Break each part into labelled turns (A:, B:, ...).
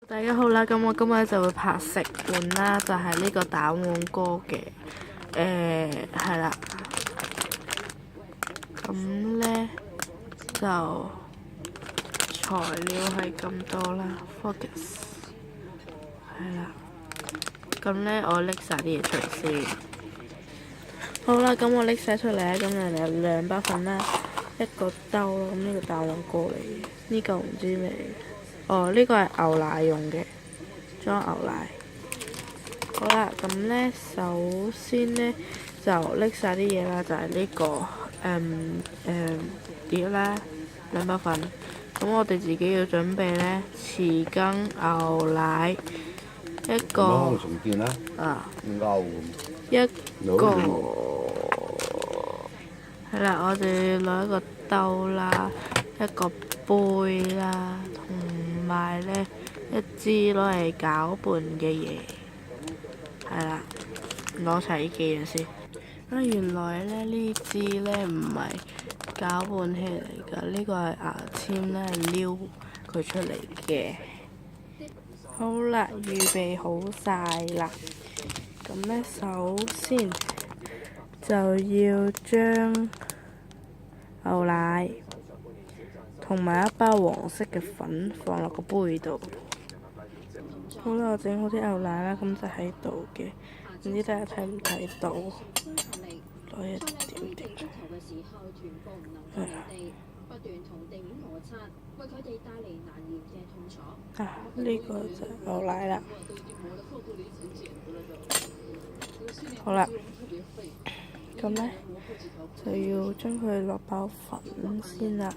A: 大家好啦，咁我今日就會拍食玩啦，就係呢個蛋黃哥嘅，係啦，咁呢，就材料係咁多啦，focus，係啦，咁呢，我拎晒啲嘢出嚟先。好啦，咁我拎晒出嚟啦，咁就有2包粉啦，一個兜咯，咁呢個蛋黃哥嚟嘅，呢個唔知咩嚟嘅，哦，呢個係牛奶用嘅。裝牛奶。好啦，咁呢，首先呢，就拎晒啲嘢啦，就係呢個碟啦，2包粉。咁我哋自己要準備呢，匙羹、牛奶一個，一個係啦，我哋攞一個兜啦，一個杯啦，同埋呢，一支攞嚟攪拌嘅嘢，係啦，攞齊呢幾樣先。原來呢支呢唔係攪拌器嚟㗎，呢個係牙籤呢撩佢出嚟嘅。好啦，預備好晒啦。咁呢，首先就要將牛奶同埋一包黃色嘅粉放落個杯度。好啦，我整好啲牛奶啦，咁就喺度嘅，唔知大家睇唔睇到？攞一點點出嚟，係啊。呢個就係牛奶啦。好啦，咁呢，就要將佢落包粉先啦。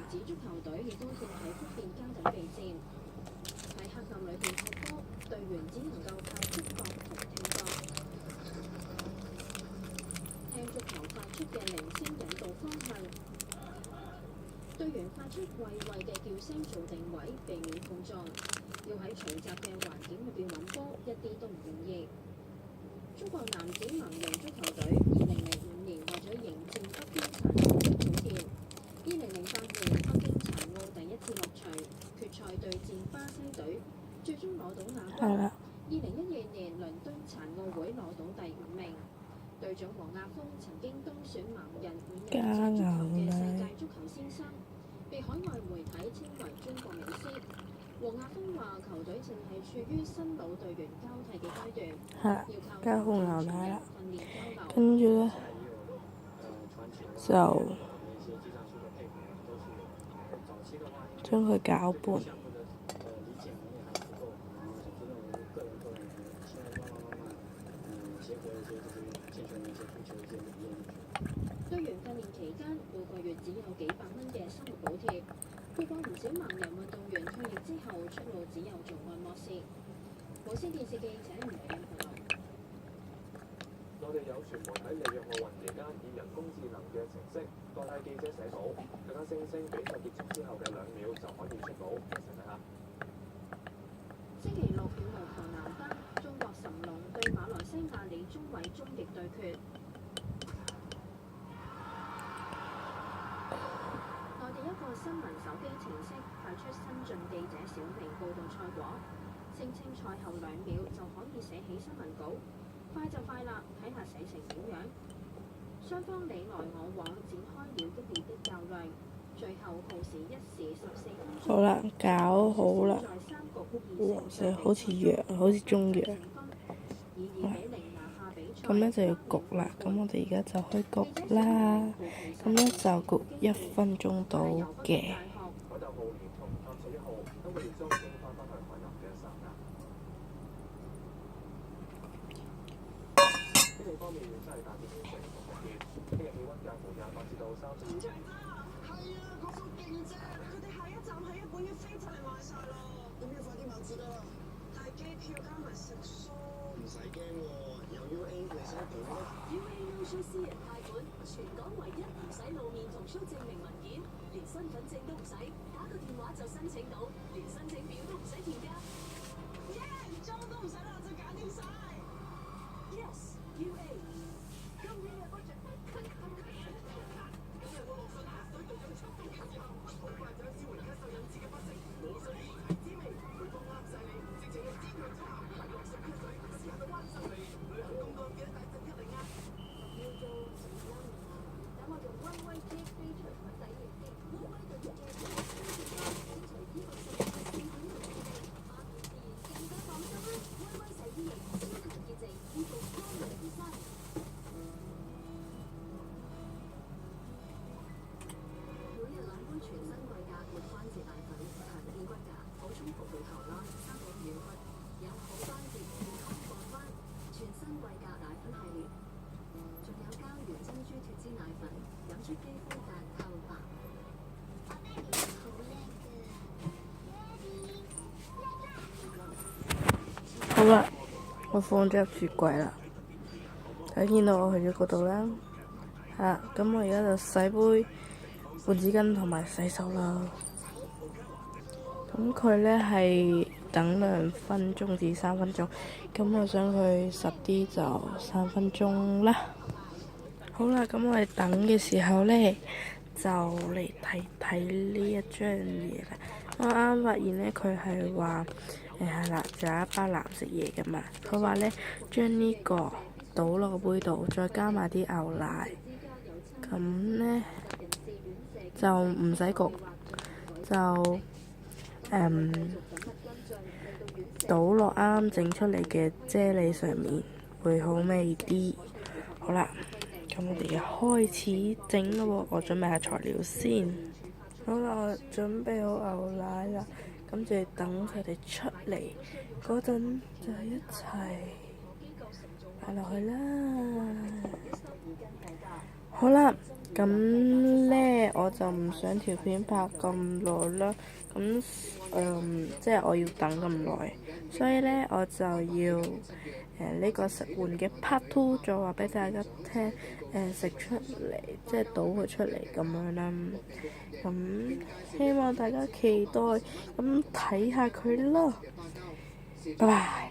B: 隊員發出喂喂嘅叫聲做定位，避免碰撞。要喺嘈雜嘅環境入邊揾波，一啲都唔容易。中國男子盲人足球隊2005年為咗迎戰北京殘奧嘅組建，2008年北京殘奧第一次落場，決賽對戰巴西隊，最終攞到亞軍。2012年倫敦殘奧會攞到第5名。隊長黃亞峰曾經當選盲人5人制足球嘅世界足球先生，被海外媒體稱為中國美斯。黃亞峰話：球隊正係處於新老隊員交替嘅階段，要靠
A: 加好牛奶啦，
B: 訓練交流。
A: 跟住呢，就將佢攪拌。
B: 隊員訓練期間，每個月只有幾百蚊嘅生活補貼。不過唔少盲人運動員退役之後，出路只有做按摩師。無線電視記者吳偉恩報道。
C: 內地有傳媒喺里約奧運期間以人工智能嘅程式代替記者寫稿，更加聲稱比賽結束之後嘅2秒就可以出稿。一齊睇下。
B: 星期六羽毛球男單，中國諶龍對馬來西亞李宗偉終極對決。內地一個新聞手機程式派出新晉記者小明報導賽果，聲稱賽後2秒就可以寫起新聞稿，快就快啦，睇下寫成點樣。雙方你來我往，展開了激烈的較量，最後耗時1時14分鐘。
A: 好啦，搞好啦，黃色好似藥，好似中藥。咁呢就要焗啦，咁我哋而家就去焗啦。咁呢就焗1分鐘到嘅。
C: 海斗號連同探索1號都會將升翻返去海南嘅三亞。天氣方面真係大致天晴同酷熱，聽日氣温介乎28至到30。
D: 係啊，個數勁正，佢哋下一站喺日本嘅飛就嚟賣晒啦，咁要快啲買折啦。但係機票加埋食宿，唔使驚喎，有 UA 利息盤咯。
E: UA No Show 私人貸款，全港唯一唔使露面同 show 證明文件，連身份證都唔使，打個電話就申請到，連申請表都唔使填㗎。
D: 耶，裝都唔使啦，就搞掂晒。
E: Yes, UA。今年嘅 budget。
D: 好快就消回咳嗽引致嘅不適，無需疑題滋味，配方啱晒你，直情
A: 好啦，我放咗入雪櫃啦。睇見到我去咗嗰度啦。係啦，咁我而家就洗杯換紙巾同埋洗手啦。咁佢呢係等2分鐘至3分鐘，咁我想佢實啲就3分鐘啦。好啦，咁我哋等嘅時候呢，就嚟睇睇呢一張嘢啦。我啱發現呢，佢係話係啦，就有一包藍色嘢㗎嘛。佢話呢，將呢個倒落個杯度，再加埋啲牛奶，咁呢，就唔使焗，就倒落啱啱整出嚟嘅啫喱上面，會好味啲。好啦，咁我哋開始整咯喎，我準備下材料先。好啦，我準備好牛奶啦，咁就等佢哋出嚟嗰陣就一齊擺落去啦。好啦，咁呢，我就唔想條片拍咁耐啦，咁即係我要等咁耐，所以呢，我就要呢個食玩嘅 Part 2再話俾大家聽，食出嚟即係倒佢出嚟咁樣啦。咁希望大家期待咁睇下佢啦，拜拜。